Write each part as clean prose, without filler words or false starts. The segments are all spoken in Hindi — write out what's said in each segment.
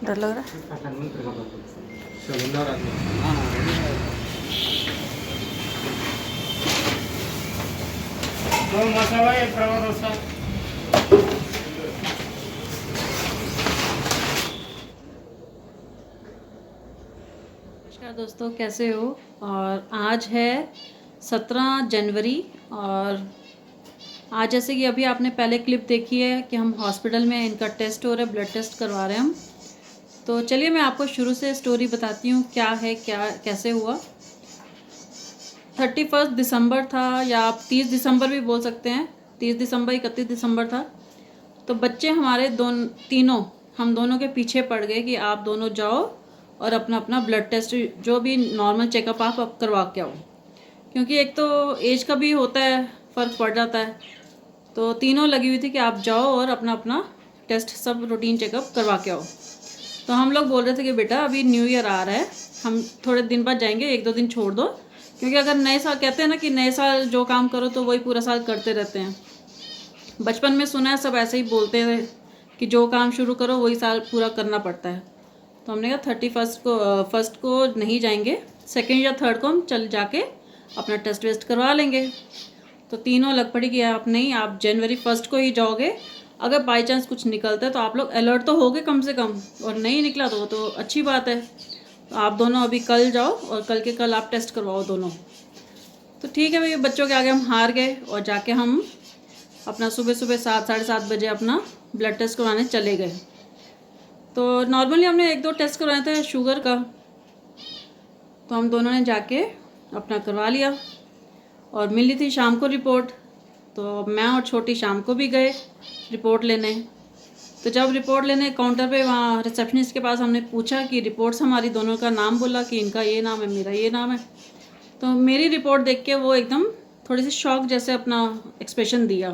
डर लग रहा मसाला एक रवा डोसा। नमस्कार दोस्तों, कैसे हो। और आज है 17 जनवरी और आज जैसे कि अभी आपने पहले क्लिप देखी है कि हम हॉस्पिटल में इनका टेस्ट हो रहा है, ब्लड टेस्ट करवा रहे हैं हम। तो चलिए मैं आपको शुरू से स्टोरी बताती हूँ क्या है, क्या कैसे हुआ। 31 दिसंबर था, या आप 30 दिसंबर भी बोल सकते हैं। 30 दिसंबर 31 दिसंबर था। तो बच्चे हमारे तीनों हम दोनों के पीछे पड़ गए कि आप दोनों जाओ और अपना अपना ब्लड टेस्ट जो भी नॉर्मल चेकअप आप करवा के आओ, क्योंकि एक तो एज का भी होता है, फ़र्क पड़ जाता है। तो तीनों लगी हुई थी कि आप जाओ और अपना अपना टेस्ट सब रूटीन चेकअप करवा के आओ। तो हम लोग बोल रहे थे कि बेटा अभी न्यू ईयर आ रहा है, हम थोड़े दिन बाद जाएंगे, 1-2 दिन छोड़ दो, क्योंकि अगर नए साल कहते हैं ना कि नए साल जो काम करो तो वही पूरा साल करते रहते हैं। बचपन में सुना है सब ऐसे ही बोलते थे कि जो काम शुरू करो वही साल पूरा करना पड़ता है। तो हमने कहा 31 को नहीं जाएंगे, 2nd या 3rd को हम चल जाके अपना टेस्ट वेस्ट करवा लेंगे। तो तीनों लग पड़ी कि आप नहीं, आप जनवरी 1 को ही जाओगे। अगर बाई चांस कुछ निकलता है तो आप लोग अलर्ट तो होगे कम से कम, और नहीं निकला तो वो तो अच्छी बात है। तो आप दोनों अभी कल जाओ और कल के कल आप टेस्ट करवाओ दोनों। तो ठीक है भाई, बच्चों के आगे हम हार गए और जाके हम अपना सुबह सुबह 7-7:30 बजे अपना ब्लड टेस्ट करवाने चले गए। तो नॉर्मली हमने 1-2 टेस्ट करवाए थे शुगर का, तो हम दोनों ने जाके अपना करवा लिया और मिली थी शाम को रिपोर्ट। तो मैं और छोटी शाम को भी गए रिपोर्ट लेने। तो जब रिपोर्ट लेने काउंटर पे वहाँ रिसेप्शनिस्ट के पास हमने पूछा कि रिपोर्ट्स, हमारी दोनों का नाम बोला कि इनका ये नाम है, मेरा ये नाम है। तो मेरी रिपोर्ट देख के वो एकदम थोड़ी सी शॉक जैसे अपना एक्सप्रेशन दिया।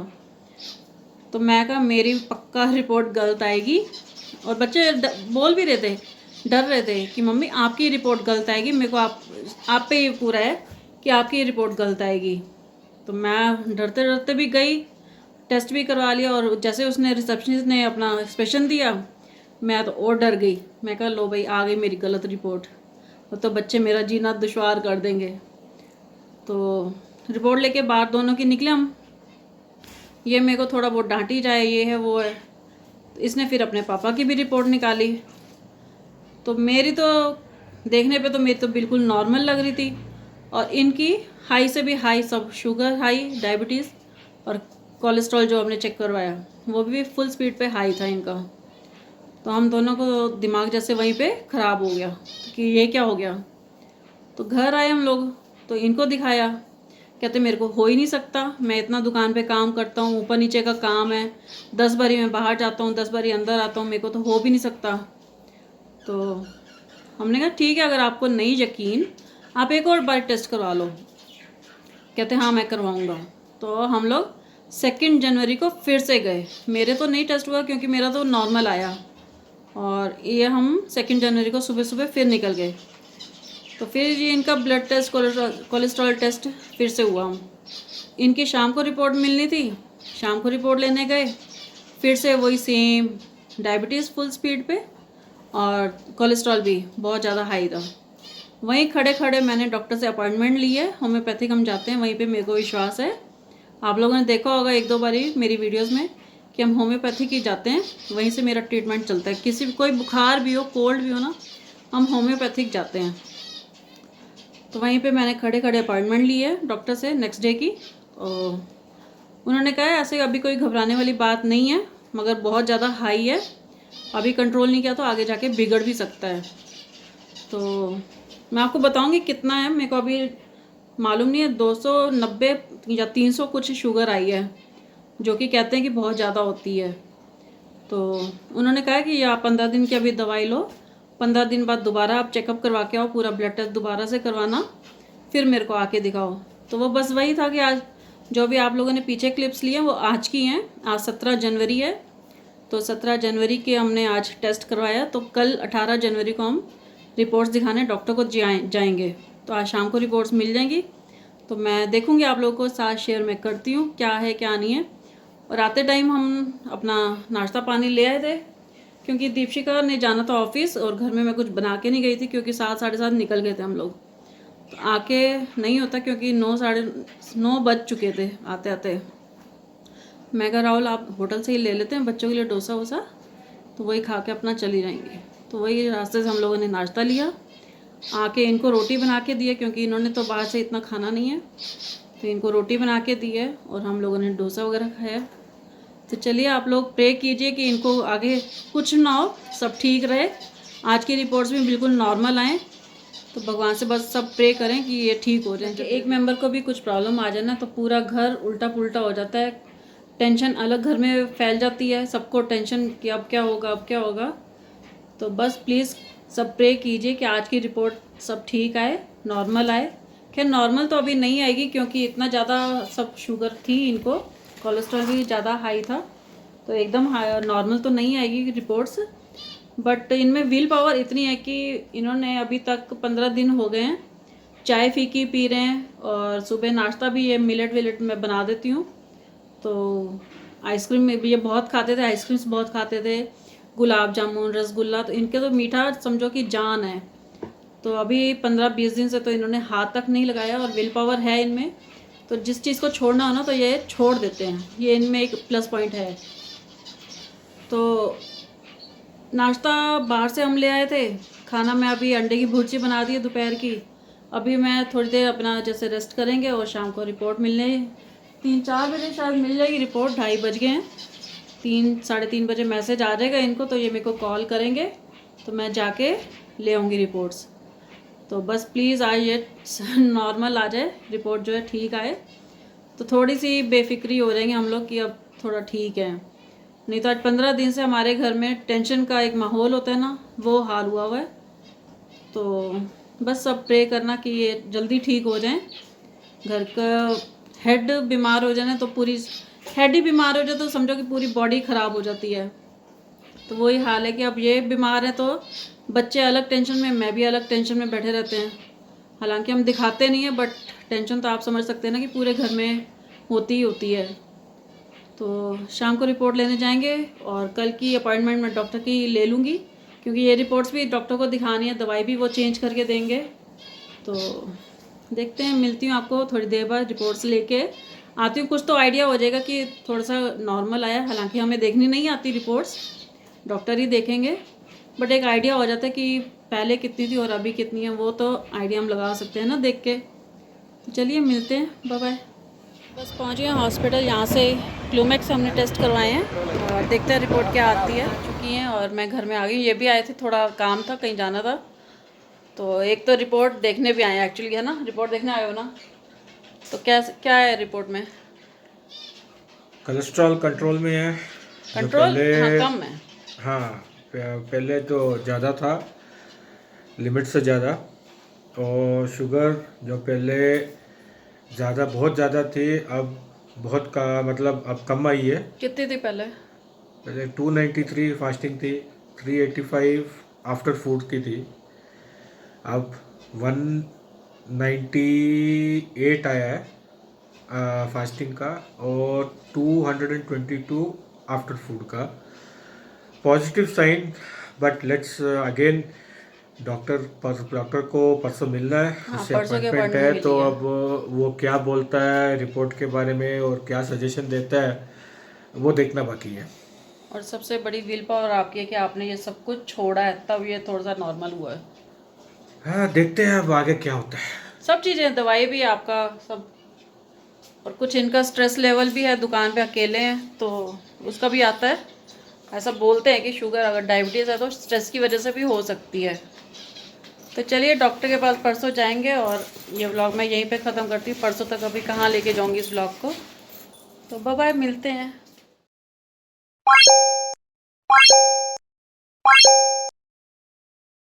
तो मैं कहा मेरी पक्का रिपोर्ट गलत आएगी, और बच्चे बोल भी रहे थे, डर रहे थे कि मम्मी आपकी रिपोर्ट गलत आएगी, मेरे को आप पे ही पूरा है कि आपकी रिपोर्ट गलत आएगी। तो मैं डरते डरते भी गई, टेस्ट भी करवा लिया, और जैसे उसने रिसेप्शनिस्ट ने अपना एक्सप्रेशन दिया मैं तो और डर गई। मैं कहा लो भाई आ गई मेरी गलत रिपोर्ट, तो बच्चे मेरा जीना दुश्वार कर देंगे। तो रिपोर्ट लेके बाहर दोनों की निकले हम। ये मेरे को थोड़ा बहुत डांटी जाए, ये है वो है। तो इसने फिर अपने पापा की भी रिपोर्ट निकाली। तो मेरी तो देखने पे तो मेरी तो बिल्कुल नॉर्मल लग रही थी, और इनकी हाई से भी हाई, सब शुगर हाई, डायबिटीज़ और कोलेस्ट्रॉल जो हमने चेक करवाया वो भी फुल स्पीड पे हाई था इनका। तो हम दोनों को दिमाग जैसे वहीं पे ख़राब हो गया कि ये क्या हो गया। तो घर आए हम लोग, तो इनको दिखाया, कहते मेरे को हो ही नहीं सकता, मैं इतना दुकान पे काम करता हूँ, ऊपर नीचे का काम है, 10 बारी मैं बाहर जाता हूँ, 10 बारी अंदर आता हूँ, मेरे को तो हो भी नहीं सकता। तो हमने कहा ठीक है, अगर आपको नहीं यकीन आप एक और बार टेस्ट करवा लो। कहते हाँ मैं करवाऊँगा। तो हम लोग 2 जनवरी को फिर से गए। मेरे तो नहीं टेस्ट हुआ क्योंकि मेरा तो नॉर्मल आया, और ये हम 2 जनवरी को सुबह सुबह फिर निकल गए। तो फिर ये इनका ब्लड टेस्ट, कोलेस्ट्रॉल टेस्ट फिर से हुआ। हम इनकी शाम को रिपोर्ट मिलनी थी, शाम को रिपोर्ट लेने गए, फिर से वही सेम, डायबिटीज़ फुल स्पीड पे और कोलेस्ट्रॉल भी बहुत ज़्यादा हाई था। वहीं खड़े खड़े मैंने डॉक्टर से अपॉइंटमेंट ली है, होम्योपैथिक हम जाते हैं, वहीं पे मेरे को विश्वास है। आप लोगों ने देखा होगा 1-2 बारी मेरी वीडियोस में कि हम होम्योपैथिक ही जाते हैं, वहीं से मेरा ट्रीटमेंट चलता है। किसी भी कोई बुखार भी हो, कोल्ड भी हो ना, हम होम्योपैथिक जाते हैं। तो वहीं पे मैंने खड़े खड़े अपॉइंटमेंट ली है डॉक्टर से नेक्स्ट डे की। और उन्होंने कहा ऐसे अभी कोई घबराने वाली बात नहीं है, मगर बहुत ज़्यादा हाई है, अभी कंट्रोल नहीं किया तो आगे जाके बिगड़ भी सकता है। तो मैं आपको बताऊंगी कितना है, मेरे को अभी मालूम नहीं है, 290 या 300 कुछ शुगर आई है, जो कि कहते हैं कि बहुत ज़्यादा होती है। तो उन्होंने कहा कि आप 15 दिन की अभी दवाई लो, 15 दिन बाद दोबारा आप चेकअप करवा के आओ, पूरा ब्लड टेस्ट दोबारा से करवाना, फिर मेरे को आके दिखाओ। तो वो बस वही था कि आज जो भी आप लोगों ने पीछे क्लिप्स लिए वो आज की हैं। आज 17 जनवरी है, तो 17 जनवरी के हमने आज टेस्ट करवाया। तो कल 18 जनवरी को हम रिपोर्ट्स दिखाने डॉक्टर को जाएंगे। तो आज शाम को रिपोर्ट्स मिल जाएंगी, तो मैं देखूंगी आप लोगों को साथ शेयर मैं करती हूँ क्या है क्या नहीं है। और आते टाइम हम अपना नाश्ता पानी ले आए थे, क्योंकि दीपशिका ने जाना था ऑफिस और घर में मैं कुछ बना के नहीं गई थी, क्योंकि 7 साढ़े 7 निकल गए थे हम लोग। तो आके नहीं होता, क्योंकि 9 साढ़े 9 बज चुके थे आते आते। मैं कहा राहुल आप होटल से ही ले लेते हैं बच्चों के लिए डोसा वोसा, तो वही खा के अपना चली जाएंगे। तो वही रास्ते से हम लोगों ने नाश्ता लिया, आके इनको रोटी बना के दी है, क्योंकि इन्होंने तो बाहर से इतना खाना नहीं है, तो इनको रोटी बना के दी है और हम लोगों ने डोसा वगैरह खाया। तो चलिए आप लोग प्रे कीजिए कि इनको आगे कुछ ना हो, सब ठीक रहे। आज की रिपोर्ट्स भी बिल्कुल नॉर्मल आएँ, तो भगवान से बस सब प्रे करें कि ये ठीक हो जाए। एक मेंबर को भी कुछ प्रॉब्लम आ जाए ना, तो पूरा घर उल्टा पुल्टा हो जाता है, टेंशन अलग घर में फैल जाती है, सबको टेंशन कि अब क्या होगा अब क्या होगा। तो बस प्लीज़ सब प्रे कीजिए कि आज की रिपोर्ट सब ठीक आए, नॉर्मल आए। खैर नॉर्मल तो अभी नहीं आएगी, क्योंकि इतना ज़्यादा सब शुगर थी इनको, कोलेस्ट्रॉल भी ज़्यादा हाई था, तो एकदम नॉर्मल तो नहीं आएगी रिपोर्ट्स। बट इनमें विल पावर इतनी है कि इन्होंने अभी तक 15 दिन हो गए हैं चाय फीकी पी रहे हैं, और सुबह नाश्ता भी ये मिलेट विलेट में बना देती हूँ। तो आइसक्रीम में भी ये बहुत खाते थे, आइसक्रीम्स बहुत खाते थे, गुलाब जामुन रसगुल्ला, तो इनके तो मीठा समझो कि जान है। तो अभी 15-20 दिन से तो इन्होंने हाथ तक नहीं लगाया, और विल पावर है इनमें, तो जिस चीज़ को छोड़ना हो ना तो ये छोड़ देते हैं, ये इनमें एक प्लस पॉइंट है। तो नाश्ता बाहर से हम ले आए थे, खाना में अभी अंडे की भुर्जी बना दी है दोपहर की। अभी मैं थोड़ी देर अपना जैसे रेस्ट करेंगे, और शाम को रिपोर्ट मिलने 3-4 बजे शायद मिल जाएगी रिपोर्ट, 2:30 बज गए हैं, 3 साढ़े 3 बजे मैसेज आ जाएगा इनको, तो ये मेरे को कॉल करेंगे, तो मैं जाके ले आऊँगी रिपोर्ट्स। तो बस प्लीज़ आज ये नॉर्मल आ जाए, रिपोर्ट जो है ठीक आए, तो थोड़ी सी बेफिक्री हो जाएंगे हम लोग कि अब थोड़ा ठीक है। नहीं तो आज 15 दिन से हमारे घर में टेंशन का एक माहौल होता है ना, वो हाल हुआ हुआ है। तो बस सब प्रे करना कि ये जल्दी ठीक हो जाएं। घर का हेड बीमार हो जाए ना, तो पूरी हेड ही बीमार हो जाए तो समझो कि पूरी बॉडी ख़राब हो जाती है। तो वही हाल है कि अब ये बीमार है तो बच्चे अलग टेंशन में, मैं भी अलग टेंशन में बैठे रहते हैं। हालांकि हम दिखाते नहीं हैं, बट टेंशन तो आप समझ सकते हैं ना कि पूरे घर में होती ही होती है। तो शाम को रिपोर्ट लेने जाएंगे, और कल की अपॉइंटमेंट मैं डॉक्टर की ले लूँगी, क्योंकि ये रिपोर्ट्स भी डॉक्टर को दिखानी है, दवाई भी वो चेंज करके देंगे। तो देखते हैं, मिलती हूँ आपको थोड़ी देर बाद, रिपोर्ट्स लेके आती हूँ। कुछ तो आइडिया हो जाएगा कि थोड़ा सा नॉर्मल आया, हालांकि हमें देखनी नहीं आती रिपोर्ट्स, डॉक्टर ही देखेंगे, बट एक आइडिया हो जाता है कि पहले कितनी थी और अभी कितनी है, वो तो आइडिया हम लगा सकते हैं ना देख के। तो चलिए मिलते हैं, बाय बाय। बस पहुँच गए हॉस्पिटल, यहाँ से क्लूमैक्स हमने टेस्ट करवाए हैं, और देखते हैं रिपोर्ट क्या आती है। चुकी हैं और मैं घर में आ गई। ये भी आए थे, थोड़ा काम था, कहीं जाना था, तो एक तो रिपोर्ट देखने भी आए हैं एक्चुअली, है ना, रिपोर्ट देखने आए हो ना। तो क्या क्या है रिपोर्ट में? कोलेस्ट्रॉल कंट्रोल में है। कंट्रोल हाँ, कम है। हाँ, पहले तो ज़्यादा था, लिमिट से ज़्यादा। और शुगर जो पहले ज़्यादा, बहुत ज़्यादा थी, अब बहुत का मतलब अब कम आई है। कितनी थी पहले? पहले 293 फास्टिंग थी, 385 आफ्टर फूड की थी, अब 198 आया है फास्टिंग का, और 222 आफ्टर फूड का। Positive sign, but let's again doctor को परसों मिलना है, हाँ, उससे परसों के अपॉइंटमेंट अपॉइंटमेंट है। तो मिली है। अब वो क्या बोलता है रिपोर्ट के बारे में और क्या सजेशन देता है, वो देखना बाकी है। और सबसे बड़ी विल पावर आपकी है कि आपने ये सब कुछ छोड़ा है, तब ये थोड़ा सा नॉर्मल हुआ है। हाँ, देखते हैं अब आगे क्या होता है। सब चीज़ें, दवाई भी आपका सब, और कुछ इनका स्ट्रेस लेवल भी है, दुकान पे अकेले हैं तो उसका भी आता है। ऐसा बोलते हैं कि शुगर, अगर डायबिटीज़ है तो स्ट्रेस की वजह से भी हो सकती है। तो चलिए डॉक्टर के पास परसों जाएंगे, और ये व्लॉग मैं यहीं पे ख़त्म करती हूँ। परसों तक अभी कहाँ लेके जाऊँगी इस व्लॉग को। तो बाय बाय, मिलते हैं।